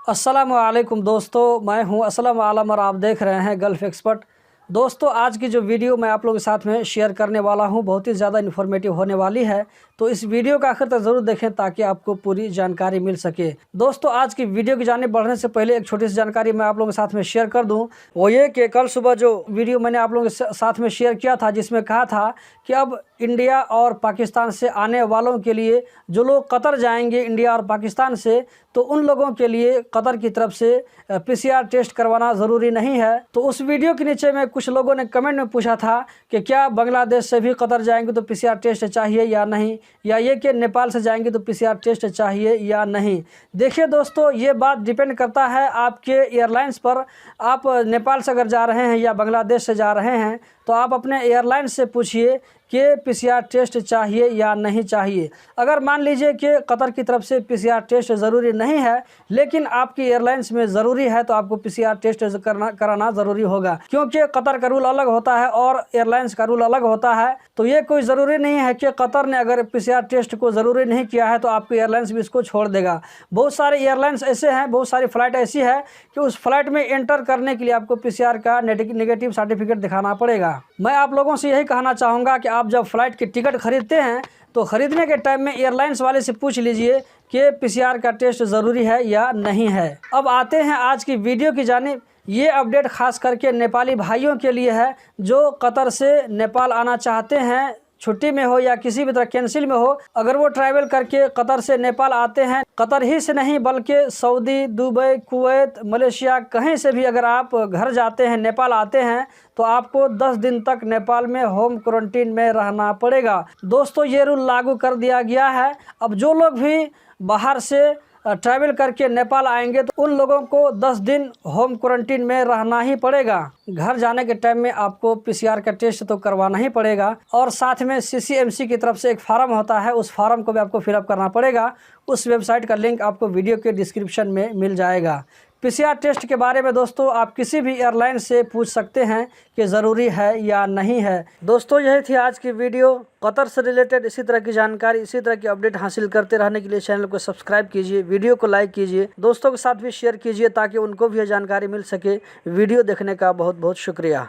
अस्सलामुअलैकुम दोस्तों, मैं हूं असलम आलम और आप देख रहे हैं गल्फ़ एक्सपर्ट। दोस्तों, आज की जो वीडियो मैं आप लोगों के साथ में शेयर करने वाला हूं बहुत ही ज़्यादा इन्फॉर्मेटिव होने वाली है, तो इस वीडियो का आखिर तक ज़रूर देखें ताकि आपको पूरी जानकारी मिल सके। दोस्तों, आज की वीडियो की जानिब बढ़ने से पहले एक छोटी सी जानकारी मैं आप लोगों के साथ में शेयर कर दूं। वो ये कि कल सुबह जो वीडियो मैंने आप लोगों के साथ में शेयर किया था, जिसमें कहा था कि अब इंडिया और पाकिस्तान से आने वालों के लिए जो लोग कतर जाएंगे इंडिया और पाकिस्तान से, तो उन लोगों के लिए कतर की तरफ से पीसीआर टेस्ट करवाना ज़रूरी नहीं है। तो उस वीडियो के नीचे में कुछ लोगों ने कमेंट में पूछा था कि क्या बांग्लादेश से भी कतर जाएंगे तो पीसीआर टेस्ट चाहिए या नहीं, या ये कि नेपाल से जाएंगे तो पीसीआर टेस्ट चाहिए या नहीं। देखिए दोस्तों, ये बात डिपेंड करता है आपके एयरलाइंस पर। आप नेपाल से अगर जा रहे हैं या बांग्लादेश से जा रहे हैं तो आप अपने एयरलाइन से पूछिए कि पीसीआर टेस्ट चाहिए या नहीं चाहिए। अगर मान लीजिए कि कतर की तरफ से पीसीआर टेस्ट ज़रूरी नहीं है लेकिन आपकी एयरलाइंस में ज़रूरी है, तो आपको पीसीआर टेस्ट कराना ज़रूरी होगा, क्योंकि कतर का रूल अलग होता है और एयरलाइंस का रूल अलग होता है। तो ये कोई ज़रूरी नहीं है कि कतर ने अगर पीसीआर टेस्ट को ज़रूरी नहीं किया है तो आपकी एयरलाइंस भी इसको छोड़ देगा। बहुत सारे एयरलाइंस ऐसे हैं, बहुत सारी फ़्लाइट ऐसी है कि उस फ्लाइट में एंटर करने के लिए आपको पीसीआर का नेगेटिव सर्टिफिकेट दिखाना पड़ेगा। मैं आप लोगों से यही कहना चाहूँगा कि आप जब फ़्लाइट की टिकट खरीदते हैं तो ख़रीदने के टाइम में एयरलाइंस वाले से पूछ लीजिए कि पीसीआर का टेस्ट ज़रूरी है या नहीं है। अब आते हैं आज की वीडियो की जानिब। ये अपडेट खास करके नेपाली भाइयों के लिए है जो कतर से नेपाल आना चाहते हैं, छुट्टी में हो या किसी भी तरह कैंसिल में हो। अगर वो ट्रैवल करके कतर से नेपाल आते हैं, कतर ही से नहीं बल्कि सऊदी, दुबई, कुवैत, मलेशिया, कहीं से भी अगर आप घर जाते हैं, नेपाल आते हैं, तो आपको 10 दिन तक नेपाल में होम क्वारंटीन में रहना पड़ेगा। दोस्तों, ये रूल लागू कर दिया गया है। अब जो लोग भी बाहर से ट्रैवल करके नेपाल आएंगे तो उन लोगों को 10 दिन होम क्वारंटीन में रहना ही पड़ेगा। घर जाने के टाइम में आपको पीसीआर का टेस्ट तो करवाना ही पड़ेगा, और साथ में सीसीएमसी की तरफ से एक फार्म होता है, उस फार्म को भी आपको फिलअप करना पड़ेगा। उस वेबसाइट का लिंक आपको वीडियो के डिस्क्रिप्शन में मिल जाएगा। पीसीआर टेस्ट के बारे में दोस्तों आप किसी भी एयरलाइन से पूछ सकते हैं कि ज़रूरी है या नहीं है। दोस्तों, यही थी आज की वीडियो। कतर से रिलेटेड इसी तरह की जानकारी, इसी तरह की अपडेट हासिल करते रहने के लिए चैनल को सब्सक्राइब कीजिए, वीडियो को लाइक कीजिए, दोस्तों के साथ भी शेयर कीजिए ताकि उनको भी यह जानकारी मिल सके। वीडियो देखने का बहुत बहुत शुक्रिया।